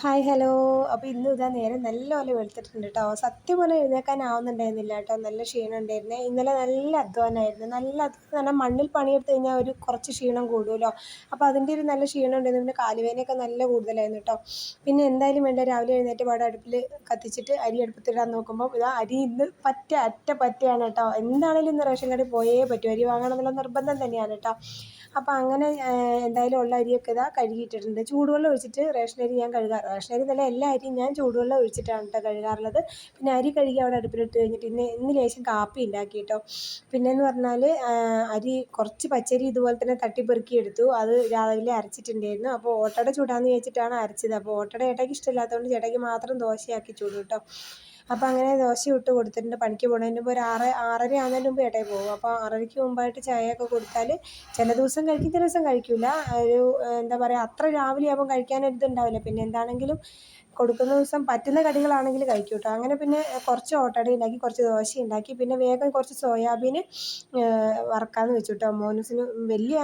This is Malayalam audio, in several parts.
Hi hello. അപ്പോൾ ഇന്ന് ഇതാ നേരം നല്ലപോലെ വെളുത്തിട്ടുണ്ട് കേട്ടോ. സത്യം പോലെ എഴുന്നേൽക്കാനാവുന്നുണ്ടായിരുന്നില്ല കേട്ടോ. നല്ല ക്ഷീണം ഉണ്ടായിരുന്നേ. ഇന്നലെ നല്ല അധ്വാനമായിരുന്നു. നല്ല അധ്വാനം എന്ന് പറഞ്ഞാൽ മണ്ണിൽ പണിയെടുത്ത് കഴിഞ്ഞാൽ ഒരു കുറച്ച് ക്ഷീണം കൂടുമല്ലോ. അപ്പോൾ അതിൻ്റെ ഒരു നല്ല ക്ഷീണം ഉണ്ടായിരുന്നു. പിന്നെ കാലുവേദനയൊക്കെ നല്ല കൂടുതലായിരുന്നു കേട്ടോ. പിന്നെ എന്തായാലും വേണ്ട, രാവിലെ എഴുന്നേറ്റ് പാടെ അടുപ്പിൽ കത്തിച്ചിട്ട് അരി അടുപ്പത്തിടാൻ നോക്കുമ്പോൾ ഇതാ അരി ഇന്ന് അറ്റപ്പറ്റയാണ് കേട്ടോ. എന്താണെങ്കിലും ഇന്ന് റേഷൻ കടയിൽ പോയേ പറ്റൂ. അരി വാങ്ങണം എന്നുള്ള നിർബന്ധം തന്നെയാണ് കേട്ടോ. അപ്പോൾ അങ്ങനെ എന്തായാലും ഉള്ള അരിയൊക്കെ ഇതാ കഴുകിയിട്ടിട്ടുണ്ട്. ചൂടുവെള്ളം ഒഴിച്ചിട്ട് റേഷൻ അരി ഞാൻ കഴുകാറ്. റേഷൻ അരി എന്നല്ല, എല്ലാ അരിയും ഞാൻ ചൂടുവെള്ളം ഒഴിച്ചിട്ടാണ് കേട്ടോ കഴുകാറുള്ളത്. പിന്നെ അരി കഴുകി അവിടെ അടുപ്പിലിട്ട് കഴിഞ്ഞിട്ട് ഇന്ന് ലേശം കാപ്പി ഉണ്ടാക്കി കേട്ടോ. പിന്നെയെന്ന് പറഞ്ഞാൽ അരി കുറച്ച് പച്ചരി ഇതുപോലെ തന്നെ തട്ടിപ്പെറുക്കി എടുത്തു. അത് രാവിലെ അരച്ചിട്ടുണ്ടായിരുന്നു. അപ്പോൾ ഓട്ടട ചൂടാന്ന് വിചാരിച്ചിട്ടാണ് അരച്ചത്. അപ്പോൾ ഓട്ടട ചേട്ടായിക്ക് ഇഷ്ടമില്ലാത്തതുകൊണ്ട് ചേട്ടായിക്ക് മാത്രം ദോശയാക്കി ചൂടും കേട്ടോ. അപ്പോൾ അങ്ങനെ ദോശ ഇട്ട് കൊടുത്തിട്ടുണ്ട്. പണിക്ക് പോകുന്നതിന് മുമ്പ് ഒരു 6:30 ആകുന്നതിന് മുമ്പ് ചേട്ടായി പോകും. അപ്പോൾ 6:30ക്ക് മുമ്പായിട്ട് ചായയൊക്കെ കൊടുത്താൽ ചില ദിവസം കഴിക്കും, ചില ദിവസം കഴിക്കില്ല. ഒരു എന്താ പറയുക, അത്ര രാവിലെ ആകുമ്പോൾ കഴിക്കാനൊരിതുണ്ടാവില്ല. പിന്നെ എന്താണെങ്കിലും കൊടുക്കുന്ന ദിവസം പറ്റുന്ന കടികളാണെങ്കിൽ കഴിക്കും കേട്ടോ. അങ്ങനെ പിന്നെ കുറച്ച് ഓട്ടട ഉണ്ടാക്കി, കുറച്ച് ദോശ ഉണ്ടാക്കി. പിന്നെ വേഗം കുറച്ച് സോയാബീൻ വറക്കാമെന്ന് വെച്ചു കേട്ടോ. മോനൂസിന്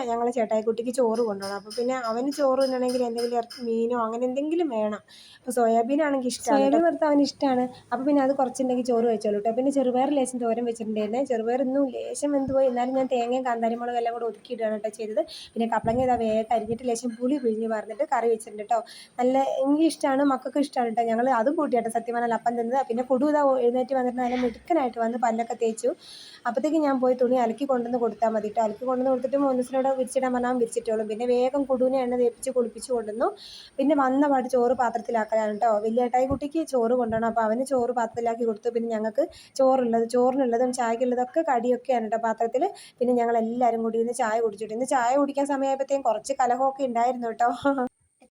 ഞങ്ങൾ ചേട്ടായിക്കുട്ടിക്ക് ചോറ് കൊണ്ടുപോകണം. അപ്പോൾ പിന്നെ അവന് ചോറ് തിന്നണമെങ്കിൽ എന്തെങ്കിലും മീനോ അങ്ങനെ എന്തെങ്കിലും വേണം. അപ്പോൾ സോയാബീൻ ആണെങ്കിൽ ഇഷ്ടമാണ്, സോയാബീൻ വറുത്ത് അവന് ഇഷ്ടമാണ്. അപ്പോൾ പിന്നെ അത് കുറച്ചുണ്ടെങ്കിൽ ചോറ് വെച്ചോളൂ കേട്ടോ. പിന്നെ ചെറുപയർ ലേശം തോരൻ വെച്ചിട്ടുണ്ടായിരുന്നേ. ചെറുപയർ ഇന്നും ലേശം വെന്ത് പോയി. എന്നാലും ഞാൻ തേങ്ങയും കാന്താരിമുളകും എല്ലാം കൂടെ ഒതുക്കിയിടുകയാണ് കേട്ടോ ചെയ്തത്. പിന്നെ കപ്പളങ്ങ ഇതാ വേഗം അരിഞ്ഞിട്ട് ലേശം പുളി പിഴിഞ്ഞ് പറഞ്ഞിട്ട് കറി വെച്ചിട്ടുണ്ട് കേട്ടോ. നല്ല എനിക്ക് ഇഷ്ടമാണ്, മക്കൾക്ക് ഇഷ്ടമാണ് കേട്ടോ. ഞങ്ങൾ അതും കൂട്ടിയാട്ടോ സത്യം പറഞ്ഞാൽ അപ്പം തിന്നത്. പിന്നെ കുടു ഇതാ എഴുന്നേറ്റ് വന്നിട്ട് നല്ല മിടുക്കനായിട്ട് വന്ന് പല്ലൊക്കെ തേച്ചു. അപ്പോഴത്തേക്ക് ഞാൻ പോയി തുണി അലക്കി കൊണ്ടുവന്ന് കൊടുത്താൽ മതി കേട്ടോ. അലക്കി കൊണ്ടുവന്ന് കൊടുത്തിട്ട് മോനൂസിനോട് വിരിച്ചിടാൻ പറഞ്ഞാൽ വിരിച്ചിട്ടോളും. പിന്നെ വേഗം കുടുവിനെ എണ്ണ തേപ്പിച്ച് കുളിപ്പിച്ച് കൊണ്ടുവന്നു. പിന്നെ വന്ന പാട് ചോറ് പാത്രത്തിലാക്കലാണ് കേട്ടോ. വലിയ ഏട്ടായി കുട്ടിക്ക് ചോറ് കൊണ്ടുപോകണം. അപ്പോൾ അവന് ചോറ് പാത്രത്തിലാക്കി കൊടുത്തു. പിന്നെ ഞങ്ങൾക്ക് ചോറിനുള്ളതും ചായക്കുള്ളതൊക്കെ കടിയൊക്കെയാണ് കേട്ടോ പാത്രത്തിൽ. പിന്നെ ഞങ്ങളെല്ലാവരും കൂടി ഇന്ന് ചായ കുടിച്ചിട്ട്, ഇന്ന് ചായ കുടിക്കാൻ സമയമായപ്പോഴത്തേക്കും കുറച്ച് കലഹമൊക്കെ ഉണ്ടായിരുന്നു കേട്ടോ.